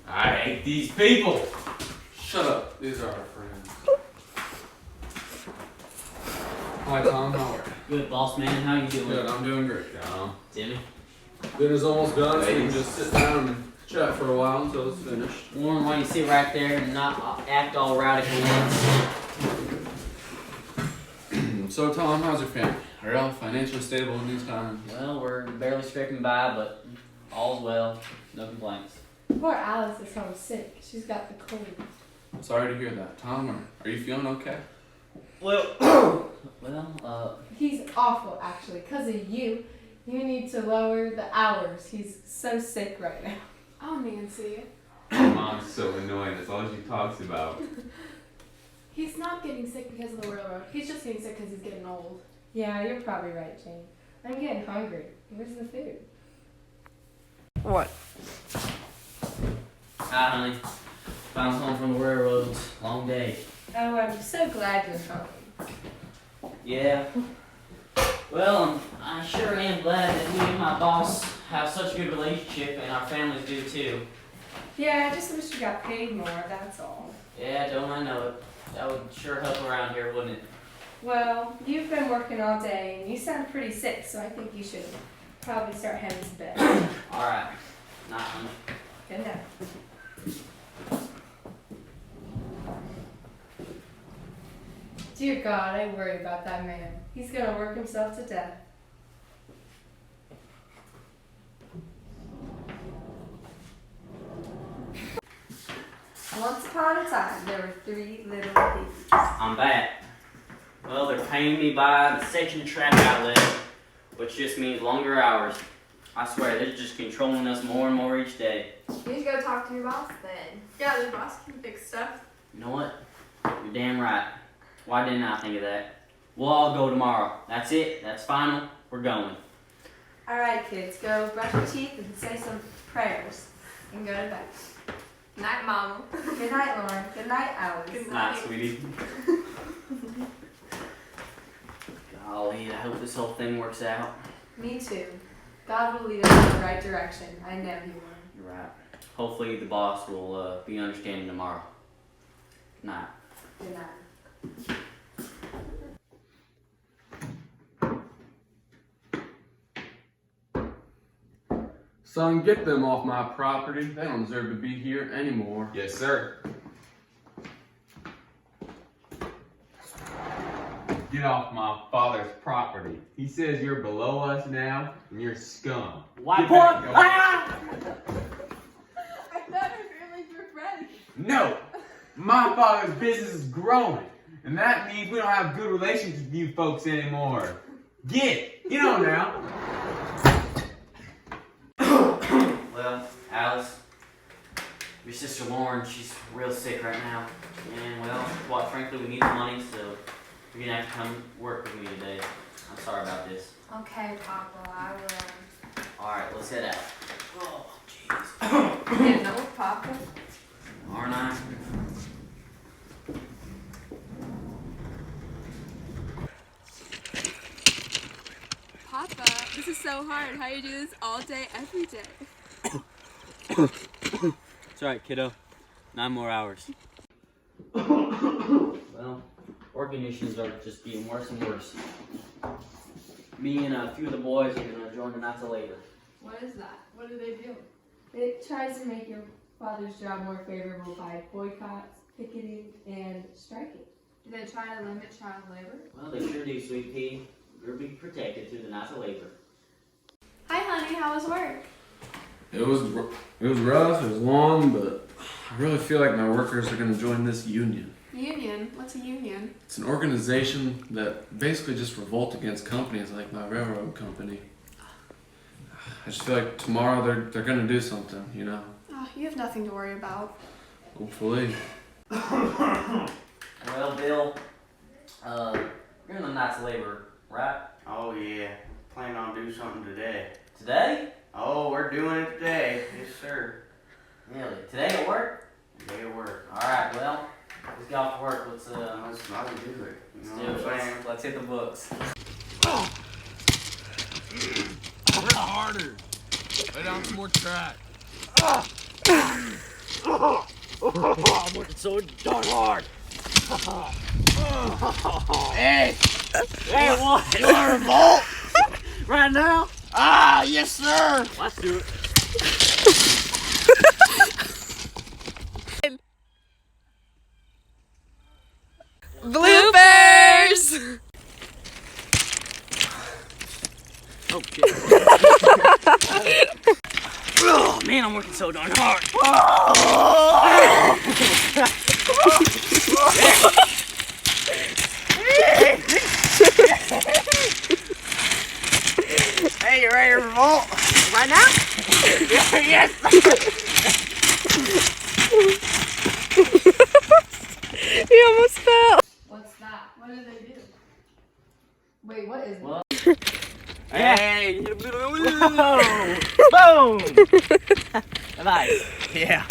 I hate these people. Shut up. These are our friends. Hi, Tom. How are you? Good, boss man. How you doing? Good. I'm doing great, Tom. Timmy? Dinner's almost done, so we can just sit down and chat for a while until it's finished. Warren, why don't you sit right there and not act all rowdy? So, Tom, how's your family? Are y'all financially stable in these times? Well, we're barely scraping by, but all's well. No complaints. Poor Alice is home sick. She's got the cold. Sorry to hear that. Tom, are you feeling okay? Well, He's awful, actually. Because of you, you need to lower the hours. He's so sick right now. Oh, Nancy. My mom's so annoying. That's all she talks about. He's not getting sick because of the railroad. He's just getting sick because he's getting old. Yeah, you're probably right, Jane. I'm getting hungry. Where's the food? What? hi, honey. Found home from the railroads. Long day. Oh, I'm so glad you're home. Yeah. Well, I sure am glad that me and my boss have such a good relationship, and our families do too. Yeah, I just wish you got paid more, that's all. Yeah, don't I know it. That would sure help around here, wouldn't it? Well, you've been working all day, and you sound pretty sick, so I think you should probably start heading to bed. Alright. Nah, honey. Good night. Dear God, I worry about that man. He's gonna work himself to death. Once upon a time, there were 3 little pigs. I'm back. Well, they're paying me by the section track outlet, which just means longer hours. I swear, they're just controlling us more and more each day. You need to go talk to your boss then. Yeah, the boss can fix stuff. You know what? You're damn right. Why didn't I think of that? We'll all go tomorrow. That's it. That's final. We're going. Alright, kids, go brush your teeth and say some prayers. And go to bed. Night, Mama. Good night, Lauren. Good night, Alice. Good Night, sweetie. Golly, I hope this whole thing works out. Me too. God will lead us in the right direction. I know He will. You're right. Hopefully the boss will be understanding tomorrow. Night. Good night. Son, get them off my property. They don't deserve to be here anymore. Yes, sir. Get off my father's property. He says you're below us now, and you're scum. Why, Get boy? back going. Ah! I thought we were like your friends. No! My father's business is growing, and that means we don't have good relations with you folks anymore. Get on now. Well, Alice, your sister Lauren, she's real sick right now. And, well, quite frankly, we need the money, so you're going to have to come work with me today. I'm sorry about this. Okay, Papa, I will. Alright, let's head out. Oh, jeez. Yeah, no, Papa. Aren't I? Papa, this is so hard. How do you do this all day, every day? It's alright, kiddo. 9 more hours. Well, work conditions are just getting worse and worse. Me and a few of the boys are going to join the Knights of Labor. What is that? What do they do? It tries to make your father's job more favorable by boycotts, picketing, and striking. Do they try to limit child labor? Well, they sure do, sweet pea. You're being protected through the Knights of Labor. Hi, honey. How was work? It was rough, it was long, but I really feel like my workers are going to join this union. Union? What's a union? It's an organization that basically just revolt against companies like my railroad company. I just feel like tomorrow they're going to do something, you know? Oh, you have nothing to worry about. Hopefully. Well, Bill, you're in the Knights of Labor, right? Oh yeah, planning on doing something today. Today? Oh, we're doing it today. Yes, sir. Really? Today at work? Day of work. Alright, well, let's get off to work. Let's Let's do it. You know do what it. I'm saying? Let's hit the books. Work harder. Lay down some more track. I'm working so darn hard. Hey! Hey, what? You want to revolt? Right now? Ah, yes, sir! Let's do it. Bloopers! Okay. Oh, man, I'm working so darn hard. Hey, you ready to revolt? Right now? Yes! He almost fell. What's that? What do they do? Wait, what is Well, it? Hey! Boom! Nice. Yeah.